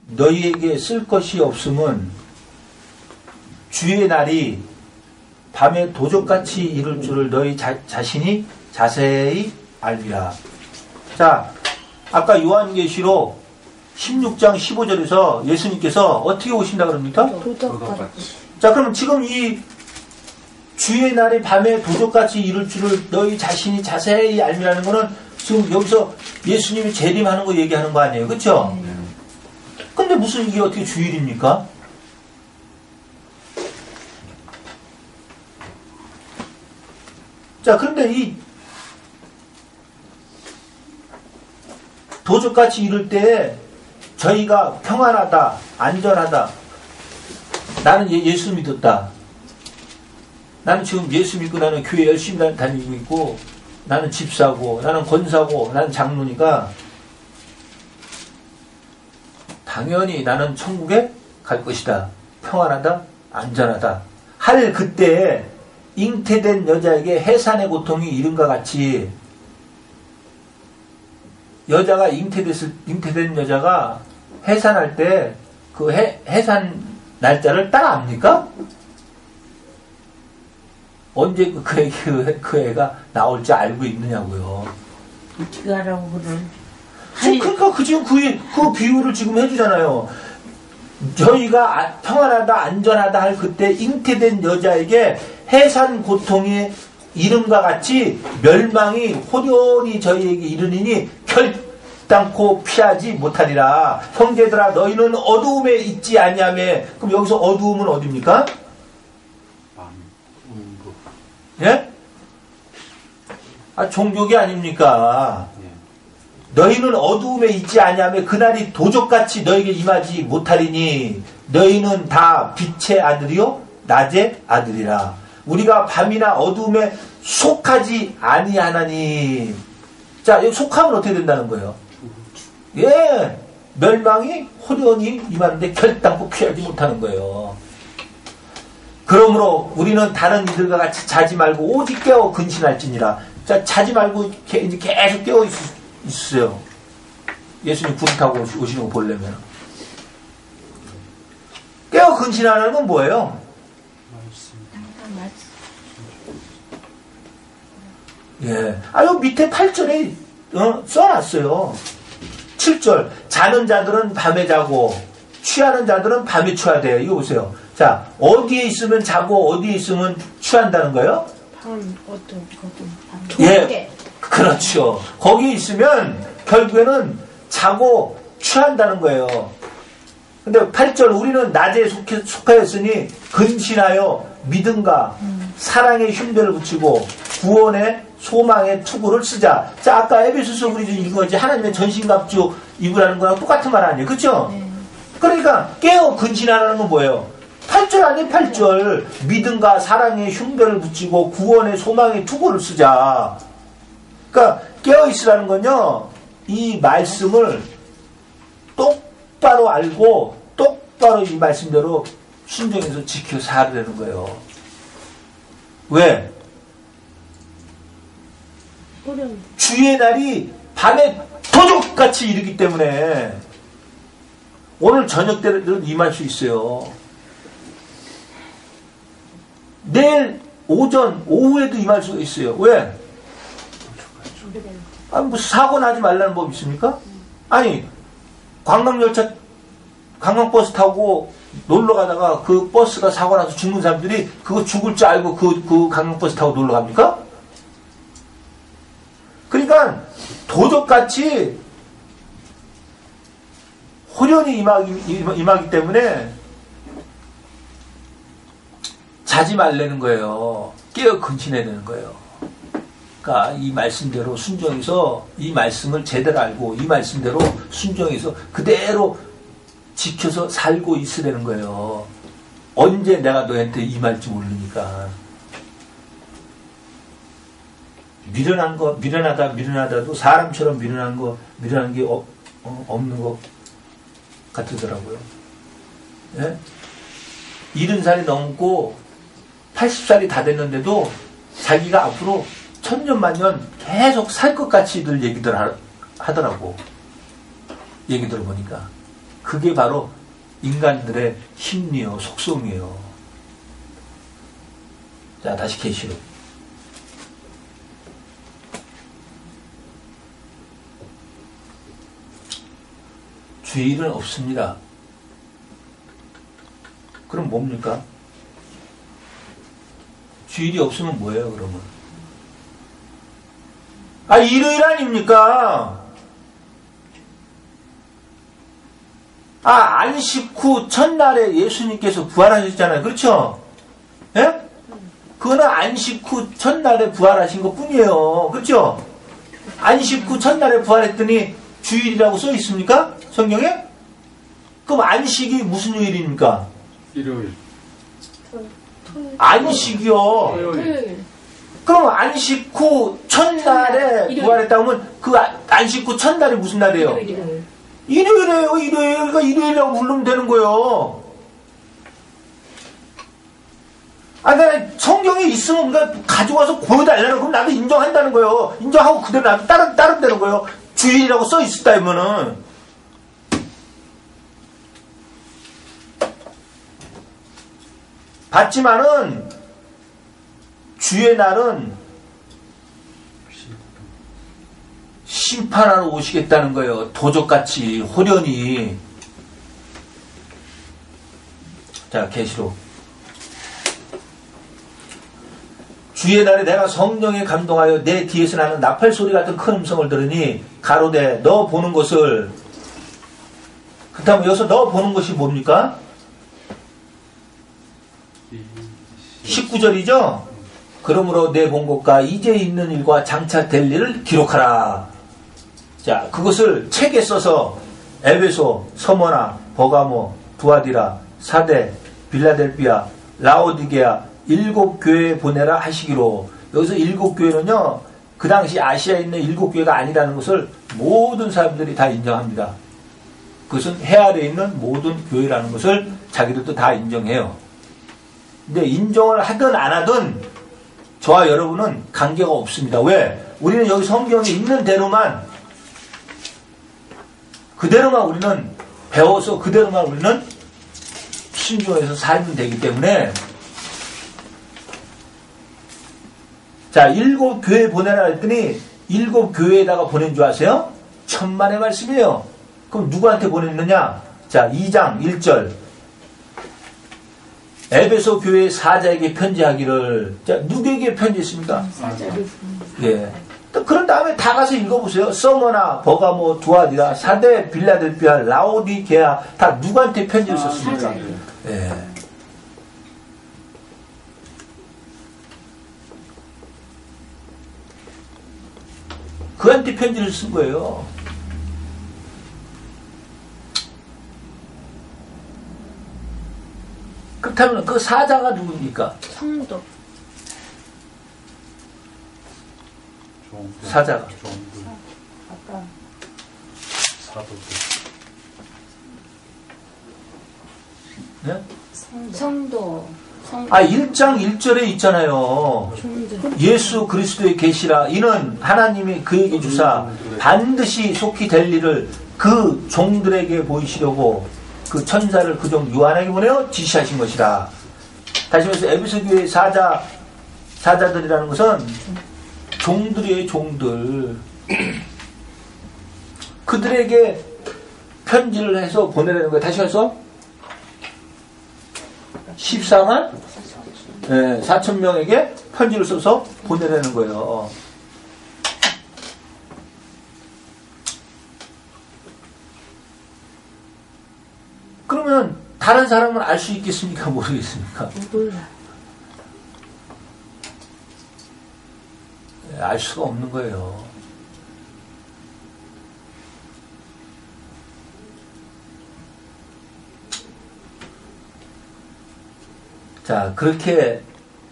너희에게 쓸 것이 없음은 주의 날이 밤에 도적같이 이룰 줄을 너희 자신이 자세히 알리라. 자, 아까 요한계시록 16장 15절에서 예수님께서 어떻게 오신다 그럽니까? 도적같이. 자, 그럼 지금 이 주의 날이 밤에 도적같이 이룰 줄을 너희 자신이 자세히 알미라는 거는 지금 여기서 예수님이 재림하는 거 얘기하는 거 아니에요? 그렇죠? 근데 무슨 이게 어떻게 주일입니까? 자, 그런데 이 도적같이 이룰 때에 저희가 평안하다, 안전하다, 나는 예수 믿었다, 나는 지금 예수 믿고 나는 교회 열심히 다니고 있고, 나는 집사고, 나는 권사고, 나는 장로니까 당연히 나는 천국에 갈 것이다, 평안하다, 안전하다 할 그때에 잉태된 여자에게 해산의 고통이 이른과 같이, 여자가 잉태된 여자가 해산할 때 그 해산 날짜를 따라 압니까? 언제 그 애가 나올지 알고 있느냐고요. 어떻게 하라고 그런. 그러니까 지금 그 비유를 지금 해주잖아요. 저희가 평안하다, 안전하다 할 그때 잉태된 여자에게 해산 고통이 이름과 같이 멸망이 호련히 저희에게 이르니니 결단코 피하지 못하리라. 형제들아, 너희는 어두움에 있지 아니하며. 그럼 여기서 어두움은 어디입니까? 예? 종족이 아닙니까? 너희는 어두움에 있지 아니하며 그날이 도적같이 너에게 임하지 못하리니 너희는 다 빛의 아들이요 낮의 아들이라. 우리가 밤이나 어두움에 속하지 아니하나니. 자, 여기 속하면 어떻게 된다는 거예요? 예, 멸망이 호련히 임하는데 결단코 피하지 못하는 거예요. 그러므로 우리는 다른 이들과 같이 자지 말고 오직 깨어 근신할지니라. 자, 자지 말고 이제 계속 깨어 있으세요. 예수님 구름 타고 오시는 거 보려면. 깨어 근신하는 건 뭐예요? 예. 여기 밑에 8절에 써놨어요. 7절. 자는 자들은 밤에 자고 취하는 자들은 밤에 취해야 돼요. 이거 보세요. 자, 어디에 있으면 자고 어디에 있으면 취한다는 거예요? 예, 그렇죠. 거기 있으면 결국에는 자고 취한다는 거예요. 근데 8절, 우리는 낮에 속하였으니 근신하여 믿음과 사랑의 흉배를 붙이고 구원의 소망의 투구를 쓰자. 자, 아까 에베소서 우리 읽은 거지. 하나님의 전신갑주 입으라는 거랑 똑같은 말 아니에요? 그렇죠? 그러니까 깨어 근신하라는 건 뭐예요? 8절 아니에요? 8절. 믿음과 사랑의 흉배를 붙이고 구원의 소망의 투구를 쓰자. 그러니까 깨어있으라는 건요, 이 말씀을 똑바로 알고 똑바로 이 말씀대로 순종해서 지켜 살으라는 거예요. 왜? 주의 날이 밤에 도적같이 이르기 때문에 오늘 저녁 때는 임할 수 있어요. 내일 오전, 오후에도 임할 수가 있어요. 왜? 무슨 사고 나지 말라는 법 있습니까? 아니, 관광버스 타고 놀러 가다가 그 버스가 사고 나서 죽는 사람들이 그거 죽을 줄 알고 그 관광버스 타고 놀러 갑니까? 그러니까 도적같이 호련히 임하기 때문에 자지 말라는 거예요. 깨어 근신해야 되는 거예요. 그러니까 이 말씀대로 순종해서 이 말씀을 제대로 알고 이 말씀대로 순종해서 그대로 지켜서 살고 있으라는 거예요. 언제 내가 너한테 임할지 모르니까. 미련하다도 사람처럼 미련한 게 없는 것 같더라고요. 예? 70살이 넘고 80살이 다 됐는데도 자기가 앞으로 천년만년 계속 살 것 같이들 얘기들 하더라고. 얘기 들어보니까. 그게 바로 인간들의 심리요, 속성이에요. 자, 다시 계시록. 주일은 없습니다. 그럼 뭡니까? 주일이 없으면 뭐예요, 그러면? 아, 일요일 아닙니까? 아, 안식 후 첫날에 예수님께서 부활하셨잖아요. 그렇죠? 예? 그거는 안식 후 첫날에 부활하신 것 뿐이에요. 그렇죠? 안식 후 첫날에 부활했더니 주일이라고 써 있습니까? 성경에? 그럼 안식이 무슨 요일입니까? 일요일. 안식이요. 토요일. 그럼 안식 후 첫날에 일요일. 부활했다고 하면 그 안식 후 첫날이 무슨 날이에요? 일요일. 일요일이에요. 일요일. 그러니까 일요일이라고 부르면 되는 거예요. 아, 내가 성경에 있으면 그러니까 가져와서 보여달라는 그럼 나도 인정한다는 거예요. 인정하고 그대로 나도 따르면 거예요. 주일이라고 써 있었다면은. 봤지만은 주의 날은 심판하러 오시겠다는 거예요. 도적같이 호련히. 자, 계시록. 주의 날에 내가 성령에 감동하여 내 뒤에서 나는 나팔 소리 같은 큰 음성을 들으니 가로되 너 보는 것을. 그렇다면 여기서 너 보는 것이 뭡니까? 19절이죠? 그러므로 내 본 것과 이제 있는 일과 장차 될 일을 기록하라. 자, 그것을 책에 써서 에베소, 서머나, 버가모, 두아디라, 사대, 빌라델비아, 라오디게아 7교회에 보내라 하시기로. 여기서 7교회는요, 그 당시 아시아에 있는 7교회가 아니라는 것을 모든 사람들이 다 인정합니다. 그것은 해 아래에 있는 모든 교회라는 것을 자기들도 다 인정해요. 근데 인정을 하든 안 하든 저와 여러분은 관계가 없습니다. 왜? 우리는 여기 성경에 있는 대로만, 그대로만 우리는 배워서 그대로만 우리는 순종해서 살면 되기 때문에. 자, 7교회 보내라 했더니 7교회에다가 보낸 줄 아세요? 천만의 말씀이에요. 그럼 누구한테 보냈느냐? 자, 2장 1절. 에베소 교회 사자에게 편지하기를. 자, 누구에게 편지했습니까? 예. 또 그런 다음에 다 가서 읽어보세요. 서머나, 버가모, 두아디라, 사대, 빌라델비아, 라오디게아 다 누구한테 편지를 썼습니까? 예. 그한테 편지를 쓴 거예요. 그렇다면 그 사자가 누굽니까? 성도. 사자가. 아까 사도들. 네? 성도. 아, 1장 1절에 있잖아요. 예수 그리스도의 계시라. 이는 하나님이 그에게 주사 반드시 속히 될 일을 그 종들에게 보이시려고 그 천사를 그 종 요한에게 보내어 지시하신 것이라. 다시 말해서 에베소 교회의 사자들이라는 것은 종들이에요, 종들. 그들에게 편지를 해서 보내라는 거예요. 다시 말해서 14만 4,000명에게 편지를 써서 보내라는 거예요. 그러면 다른 사람은 알 수 있겠습니까? 모르겠습니까? 몰라. 알 수가 없는 거예요. 자, 그렇게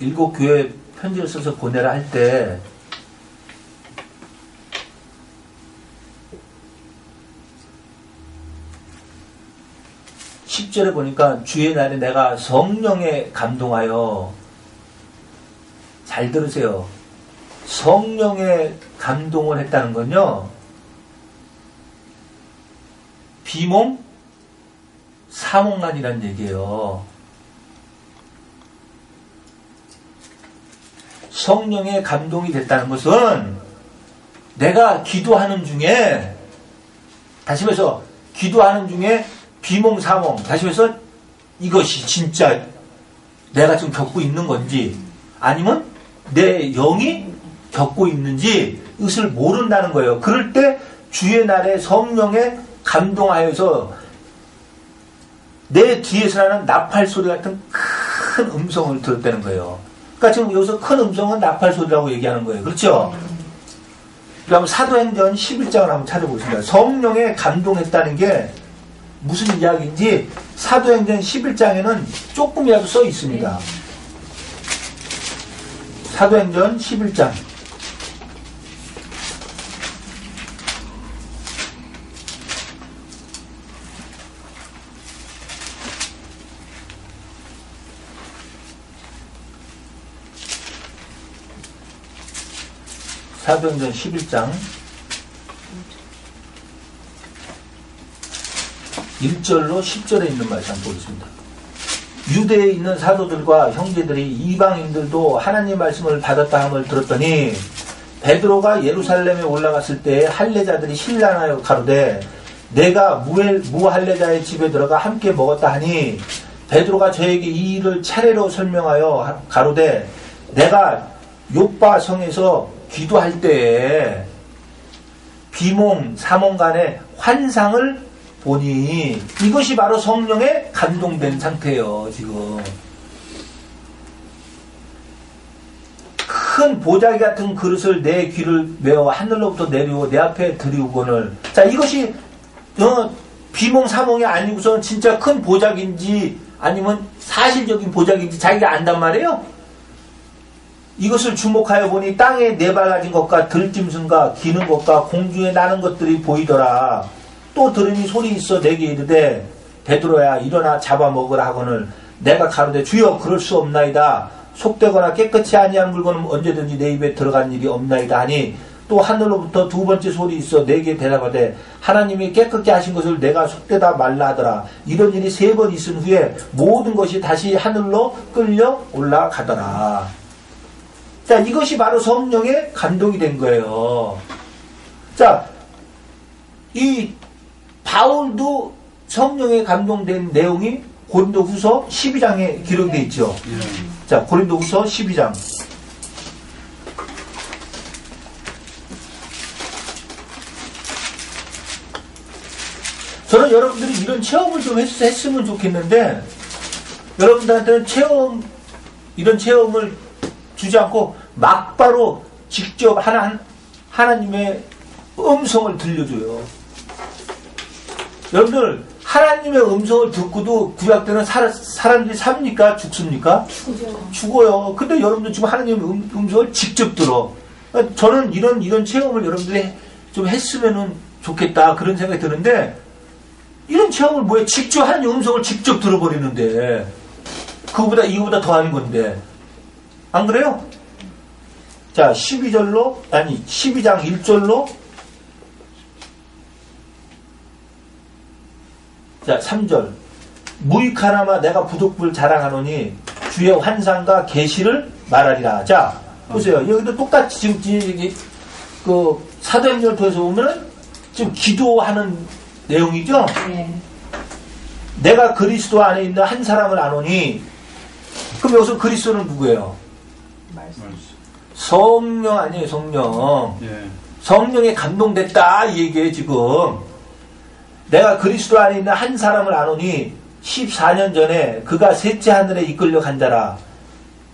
7교회 편지를 써서 보내라 할 때, (10절에) 보니까 주의 날에 내가 성령에 감동하여. 잘 들으세요. 성령에 감동을 했다는 건요, 비몽 사몽란이란 얘기예요. 성령의 감동이 됐다는 것은 내가 기도하는 중에, 다시 말해서 기도하는 중에 비몽사몽, 다시 말해서 이것이 진짜 내가 지금 겪고 있는 건지 아니면 내 영이 겪고 있는지 이것을 모른다는 거예요. 그럴 때 주의 날에 성령에 감동하여서 내 뒤에서 나는 나팔 소리 같은 큰 음성을 들었다는 거예요. 그러니까 지금 여기서 큰 음성은 나팔 소리라고 얘기하는 거예요. 그렇죠? 그럼 사도행전 11장을 한번 찾아보겠습니다. 성령에 감동했다는 게 무슨 이야기인지 사도행전 11장에는 조금이라도 써 있습니다. 사도행전 11장. 사도행전 11장 1절로 10절에 있는 말씀 한번 보겠습니다. 유대에 있는 사도들과 형제들이 이방인들도 하나님 말씀을 받았다 함을 들었더니 베드로가 예루살렘에 올라갔을 때 할례자들이 신란하여 가로되 내가 무할례자의 집에 들어가 함께 먹었다 하니 베드로가 저에게 이 일을 차례로 설명하여 가로되 내가 요빠 성에서 기도할 때에 비몽 사몽 간의 환상을 보니 이것이 바로 성령에 감동된 상태예요. 지금 큰 보자기 같은 그릇을 내 귀를 메어 하늘로부터 내리고 내 앞에 들이우거늘. 자, 이것이 비몽 사몽이 아니고선 진짜 큰 보자기인지 아니면 사실적인 보자기인지 자기가 안단 말이에요. 이것을 주목하여 보니 땅에 네발라진 것과 들짐승과 기는 것과 공중에 나는 것들이 보이더라. 또 들으니 소리 있어 내게 이르되 베드로야 일어나 잡아먹으라 하거늘 내가 가로되 주여 그럴 수 없나이다. 속되거나 깨끗이 아니한 물건은 언제든지 내 입에 들어간 일이 없나이다 하니 또 하늘로부터 두 번째 소리 있어 내게 대답하되 하나님이 깨끗게 하신 것을 내가 속되다 말라 하더라. 이런 일이 3번 있은 후에 모든 것이 다시 하늘로 끌려 올라가더라. 자, 이것이 바로 성령의 감동이 된 거예요. 자, 이 바울도 성령에 감동된 내용이 고린도후서 12장에 기록되어 있죠. 자, 고린도후서 12장. 저는 여러분들이 이런 체험을 좀 했으면 좋겠는데 여러분들한테는 이런 체험을 주지 않고 막바로 직접 하나님의 음성을 들려줘요. 여러분들 하나님의 음성을 듣고도 구약 때는 사람들이 삽니까? 죽습니까? 죽어요. 근데 여러분들 지금 하나님의 음성을 직접 들어. 저는 이런 체험을 여러분들이 좀 했으면 좋겠다 그런 생각이 드는데 이런 체험을 뭐해? 직접 하나님 음성을 직접 들어버리는데 이거보다 더한 건데 안 그래요? 자, 12장 1절로 자, 3절. 무익하나마 내가 부족불 자랑하노니 주의 환상과 계시를 말하리라. 자, 보세요. 여기도 똑같이 지금 그 사도행전을 통해서 보면은 지금 기도하는 내용이죠? 네. 내가 그리스도 안에 있는 한 사람을 아노니 그럼 여기서 그리스도는 누구예요? 성령 아니에요, 성령. 예. 성령에 감동됐다 이 얘기예요, 지금. 내가 그리스도 안에 있는 한 사람을 아노니 14년 전에 그가 셋째 하늘에 이끌려 간 자라.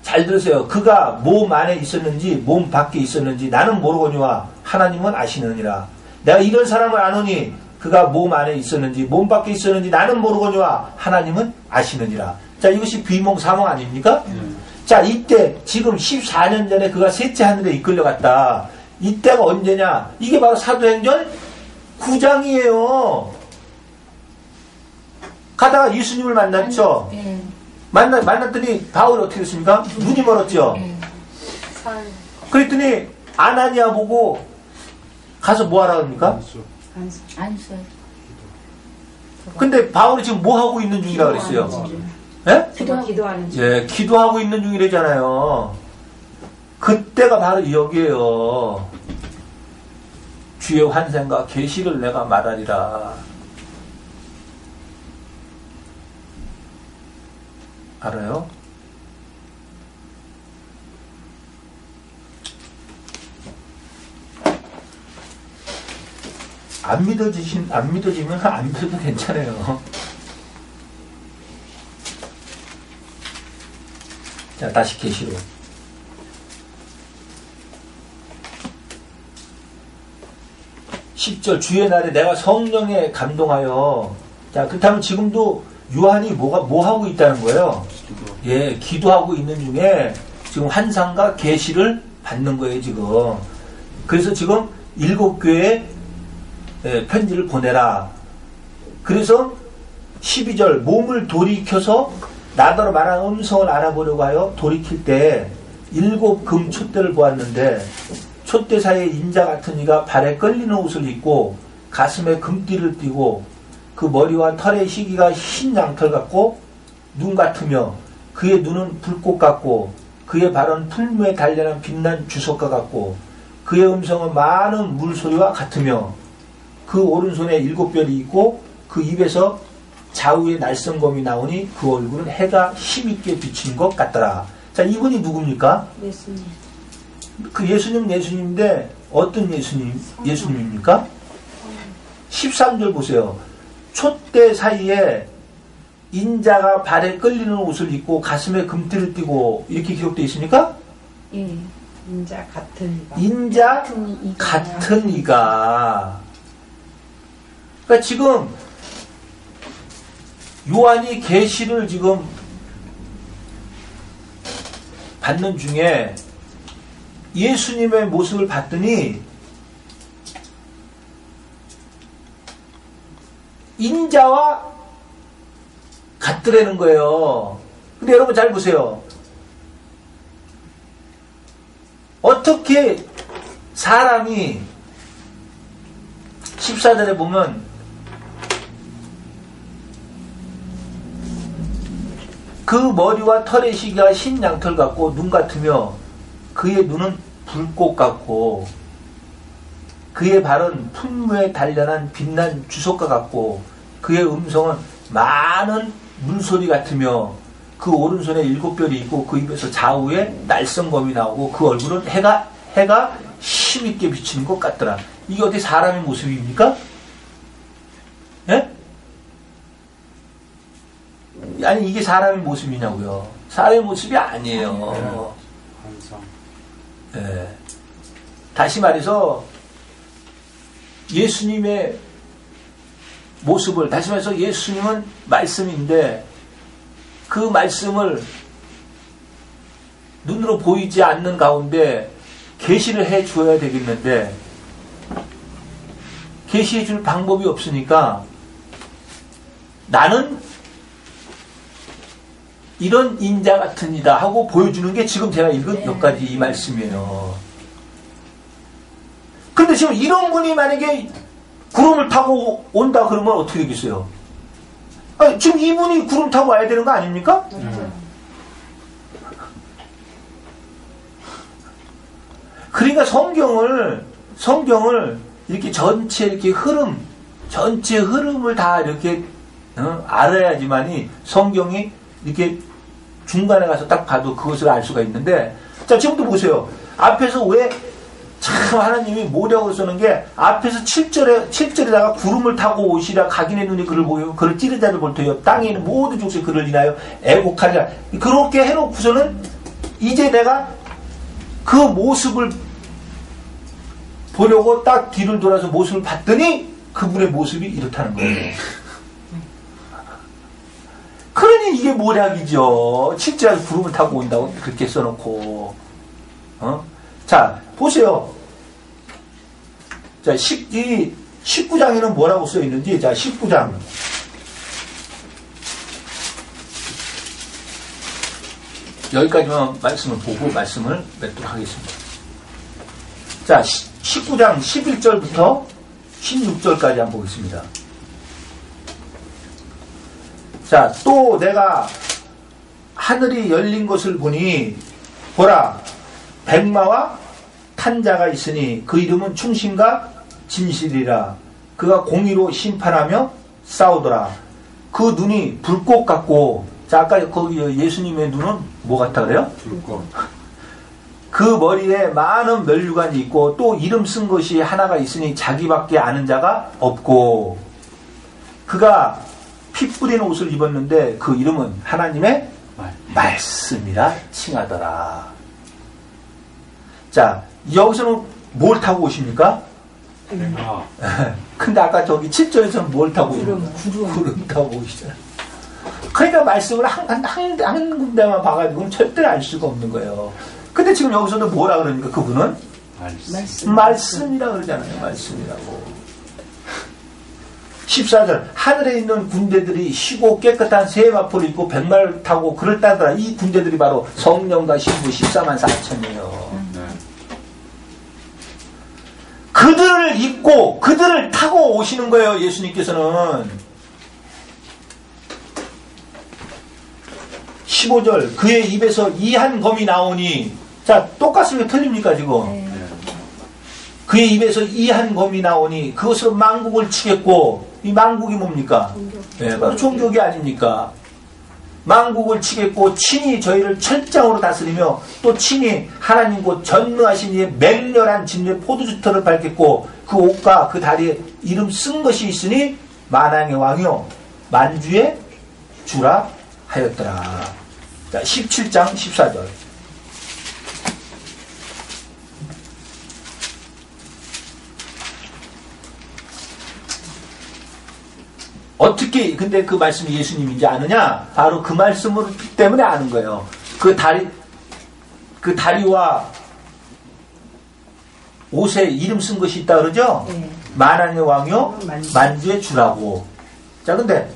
잘 들으세요. 그가 몸 안에 있었는지 몸 밖에 있었는지 나는 모르거니와 하나님은 아시느니라. 내가 이런 사람을 아노니 그가 몸 안에 있었는지 몸 밖에 있었는지 나는 모르거니와 하나님은 아시느니라. 자, 이것이 비몽사몽 아닙니까? 자, 이때 지금 14년 전에 그가 셋째 하늘에 이끌려 갔다. 이때가 언제냐? 이게 바로 사도행전 9장이에요. 가다가 예수님을 만났죠. 네. 만났더니 바울이 어떻게 됐습니까? 눈이 멀었죠. 네. 그랬더니 아나니아 보고 가서 뭐 하라 합니까? 안수. 근데 바울이 지금 뭐 하고 있는 중이라 그랬어요? 예? 기도하는 중. 예, 기도하고 있는 중이래잖아요. 그때가 바로 여기에요. 주의 환생과 계시를 내가 말하리라. 알아요? 안 믿어지면 안 믿어도 괜찮아요. 자, 다시 계시로. 10절 주의 날에 내가 성령에 감동하여. 자, 그렇다면 지금도 요한이 뭐 하고 있다는 거예요? 예, 기도하고 있는 중에 지금 환상과 계시를 받는 거예요, 지금. 그래서 지금 7교회에 편지를 보내라. 그래서 12절 몸을 돌이켜서 나더러 말한 음성을 알아보려고 하여 돌이킬 때 7 금 촛대를 보았는데 촛대 사이에 인자 같은 이가 발에 끌리는 옷을 입고 가슴에 금띠를 띠고 그 머리와 털의 희기가 흰 양털 같고 눈 같으며 그의 눈은 불꽃 같고 그의 발은 풀무에 단련한 빛난 주석과 같고 그의 음성은 많은 물소리와 같으며 그 오른손에 7별이 있고 그 입에서 좌우에 날성검이 나오니 그 얼굴은 해가 힘있게 비친 것 같더라. 자, 이분이 누굽니까? 예수님. 그 예수님인데 어떤 예수님입니까? 13절 보세요. 촛대 사이에 인자가 발에 끌리는 옷을 입고 가슴에 금띠를 띠고 이렇게 기록되어 있습니까? 예. 인자 같은 이가. 인자 같은 이가. 그러니까 지금 요한이 계시를 지금 받는 중에 예수님의 모습을 봤더니 인자와 같더라는 거예요. 근데 여러분 잘 보세요. 어떻게 사람이 14절에 보면 그 머리와 털의 시기가 흰 양털 같고 눈 같으며 그의 눈은 불꽃 같고 그의 발은 풀무에 단련한 빛난 주석과 같고 그의 음성은 많은 물소리 같으며 그 오른손에 7별이 있고 그 입에서 좌우에 날성검이 나오고 그 얼굴은 해가 힘있게 비치는 것 같더라. 이게 어떻게 사람의 모습입니까? 예? 아니 이게 사람의 모습이냐고요. 사람의 모습이 아니에요. 환상. 예. 다시 말해서 예수님의 모습을, 다시 말해서 예수님은 말씀인데 그 말씀을 눈으로 보이지 않는 가운데 계시를 해 주어야 되겠는데 계시해 줄 방법이 없으니까 나는 이런 인자 같은 이다 하고 보여주는 게 지금 제가 읽은 몇 가지 이 말씀이에요. 근데 지금 이런 분이 만약에 구름을 타고 온다 그러면 어떻게 되겠어요? 아니, 지금 이분이 구름 타고 와야 되는 거 아닙니까? 그러니까 성경을 이렇게 전체 이렇게 전체 흐름을 다 이렇게 알아야지만이 성경이 이렇게 중간에 가서 딱 봐도 그것을 알 수가 있는데, 자, 지금도 보세요. 앞에서 왜 참 하나님이 모략으로 쓰는 게 앞에서 7절에다가 구름을 타고 오시라 각인의 눈이 그를 보여 그를 찌른 자를 볼 터이요 땅에 있는 모든 족속이 그를 인하여 애곡하리라. 그렇게 해놓고서는 이제 내가 그 모습을 보려고 딱 뒤를 돌아서 모습을 봤더니 그분의 모습이 이렇다는 거예요. 그러니 이게 모략이죠. 7절에서 구름을 타고 온다고 그렇게 써놓고. 자, 보세요. 자, 19장에는 뭐라고 써 있는지, 자, 19장. 여기까지만 말씀을 보고 말씀을 맺도록 하겠습니다. 자, 19장 11절부터 16절까지 한번 보겠습니다. 자, 또 내가 하늘이 열린 것을 보니 보라 백마와 탄 자가 있으니 그 이름은 충신과 진실이라. 그가 공의로 심판하며 싸우더라. 그 눈이 불꽃 같고, 자, 아까 거기 예수님의 눈은 뭐 같다 그래요? 불꽃. 그 머리에 많은 면류관이 있고 또 이름 쓴 것이 하나가 있으니 자기밖에 아는 자가 없고, 그가 피 뿌린 옷을 입었는데 그 이름은 하나님의 말씀이라 칭하더라. 자, 여기서는 뭘 타고 오십니까? 백마. 근데 아까 저기 7절에서는 뭘 타고 오십니까? 구름 타고 오시잖아요. 그러니까 말씀을 한 군데만 봐가지고는 절대 알 수가 없는 거예요. 근데 지금 여기서는 뭐라 그러니까 그분은? 말씀이라 그러잖아요. 말씀이라고. 14절 하늘에 있는 군대들이 쉬고 깨끗한 새 마포를 입고 백마를 타고 그를 따르더라. 이 군대들이 바로 성령과 신부 14만 4천이에요. 네. 그들을 입고 그들을 타고 오시는 거예요. 예수님께서는. 15절 그의 입에서 이한 검이 나오니, 자, 똑같습니까? 틀립니까 지금? 네. 그의 입에서 이한 검이 나오니 그것으로 만국을 치겠고, 이 만국이 뭡니까? 네, 바로 종교기 아닙니까? 만국을 치겠고 친히 저희를 철장으로 다스리며 또 친히 하나님 곧 전능하신 이의 맹렬한 진리의 포도주터를 밟겠고 그 옷과 그 다리에 이름 쓴 것이 있으니 만왕의 왕이요 만주의 주라 하였더라. 자, 17장 14절. 어떻게 근데 그 말씀이 예수님인지 아느냐? 바로 그 말씀을 때문에 아는 거예요. 그 다리와 옷에 이름 쓴 것이 있다 그러죠? 네. 만왕의 왕이요 만주의 주라고. 자, 근데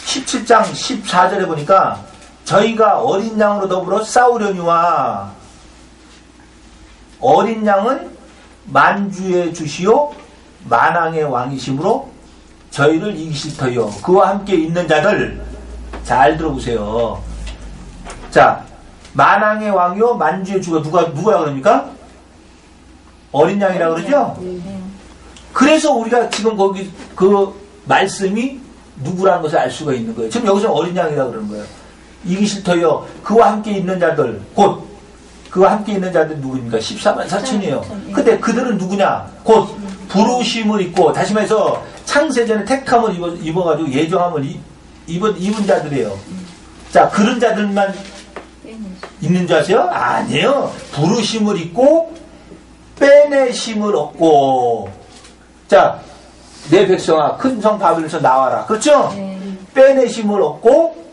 17장 14절에 보니까 저희가 어린 양으로 더불어 싸우려니와, 어린 양은 만주의 주시요 만왕의 왕이심으로 저희를 이기실 터요 그와 함께 있는 자들. 잘 들어보세요. 자, 만왕의 왕이요 만주의 주가 누구야 그럽니까? 어린 양이라 그러죠? 그래서 우리가 지금 거기 그 말씀이 누구라는 것을 알 수가 있는 거예요. 지금 여기서 어린 양이라 그러는 거예요. 이기실 터요 그와 함께 있는 자들, 곧 그와 함께 있는 자들 누구입니까? 14만 4천이에요. 근데 그들은 누구냐? 곧 부르심을 입고, 다시 말해서 창세전에 택함을 입어가지고 예정함을 입은 자들이에요. 자, 그런 자들만 있는 줄 아세요? 아니에요. 부르심을 입고 빼내심을 얻고. 자, 내 백성아 큰 성 바벨에서 나와라. 그렇죠? 빼내심을 얻고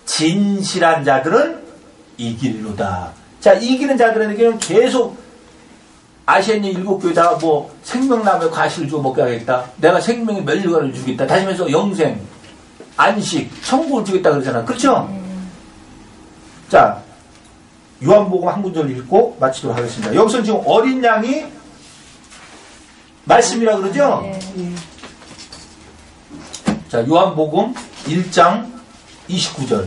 진실한 자들은 이기리로다. 자, 이기는 자들에게는 계속 아시아의 7교회다가 뭐 생명나무에 과실을 주고 먹게 하겠다. 내가 생명의 면류관을 주겠다. 다시 말해서 영생, 안식, 천국을 주겠다 그러잖아. 그렇죠? 자, 요한복음 한 구절 읽고 마치도록 하겠습니다. 여기서 지금 어린 양이 말씀이라 그러죠? 자, 요한복음 1장 29절.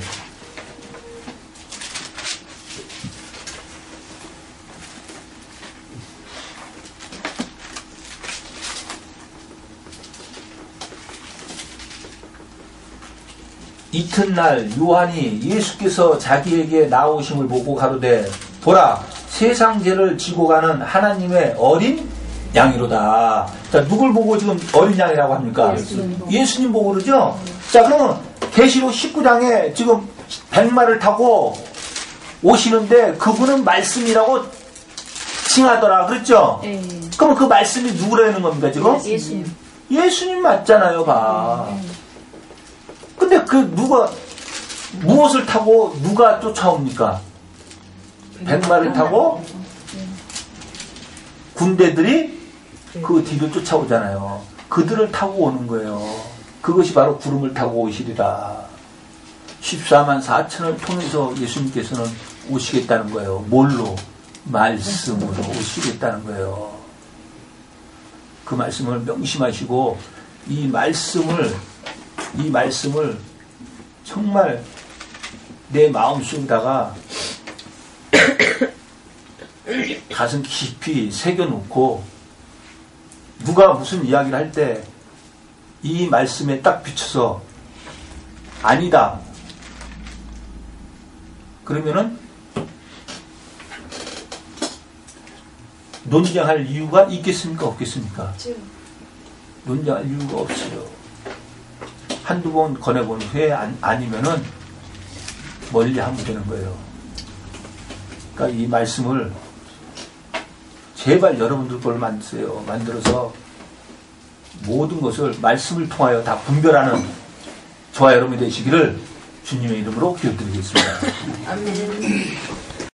이튿날 요한이 예수께서 자기에게 나오심을 보고 가로되 보라 세상 죄를 지고 가는 하나님의 어린 양이로다. 자, 누굴 보고 지금 어린 양이라고 합니까? 예수님 보고 그러죠? 자, 그러면 계시록 19장에 지금 백마를 타고 오시는데 그분은 말씀이라고 칭하더라 그랬죠? 그러면 그 말씀이 누구라는 겁니까 지금? 예수님. 예수님 맞잖아요. 봐. 근데 그 무엇을 타고 누가 쫓아옵니까? 백마를 타고 군대들이 그 뒤를 쫓아오잖아요. 그들을 타고 오는 거예요. 그것이 바로 구름을 타고 오시리라. 14만 4천을 통해서 예수님께서는 오시겠다는 거예요. 뭘로? 말씀으로 오시겠다는 거예요. 그 말씀을 명심하시고 이 말씀을 정말 내 마음속에다가 가슴 깊이 새겨놓고 누가 무슨 이야기를 할 때 이 말씀에 딱 비춰서 아니다 그러면은 논쟁할 이유가 있겠습니까? 없겠습니까? 논쟁할 이유가 없어요. 한두 번 권해본 후에 아니면은 멀리 하면 되는 거예요. 그러니까 이 말씀을 제발 여러분들 걸 만드세요. 만들어서 모든 것을 말씀을 통하여 다 분별하는 저와 여러분이 되시기를 주님의 이름으로 기도드리겠습니다. 아멘.